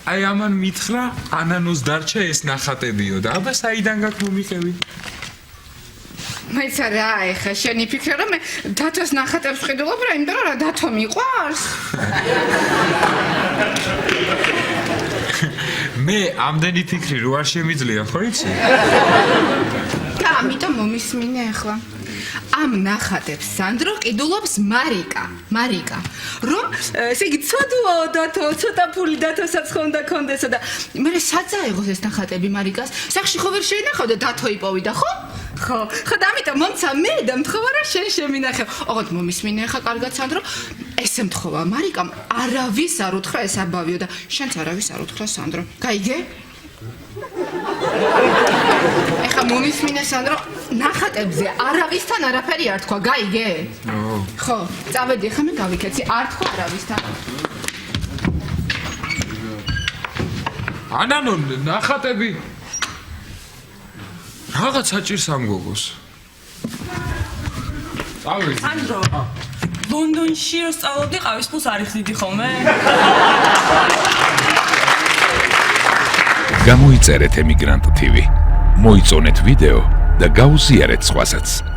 აი ამან მითხრა ანანოს დარჩა ეს ნახატებიო და აბა საიდან გაქვს მომიყევი? მაინც არა ეხა შენი ფიქრე რომ მე დათოს ნახატებს ვხედულობ რა იმიტომ რომ რა დათო მიყვარს? მე ამდენი ფიქრი რო არ შემიძლია ხო იცი? და ამიტომ მომისმინე ახლა ამ ნახატებს სანდრო ყიდულობს მარიკა რომ ესე იგი ცოდვაო დათო ცოტა ფული დათოსაც ხონდა კონდესა და მე საძაიღოს ეს ნახატები მარიკას სახში ხო ვერ შეინახავდა დათო იპოვიდა ხო და ამიტომ მომცა მე და მთხოვა რა შენ შემინახე ოღონდ მომისმინე ახლა კარგად სანდრო ესე მთხოვა მარიკამ არავის არ უთხრა ეს აბავიო და შენც არავის არ უთხრა სანდრო გაიგე? ეხა მომისმინე სანდრო ნახატებზე არავისთან არაფერი არ თქვა გაიგე? ხო წავედი ეხა მე გავიქეცი არ თქვა არავისთან ანანო ნახატები რაღაც საჭირს ამ გოგოს წავედი სანდრო ლონდონში რო სწავლობდი ყავის ფულს არ იხდიდი ხოლმე? გამოიწერეთ ემიგრანტ TV, მოიწონეთ ვიდეო და გაუზიარეთ სხვასაც.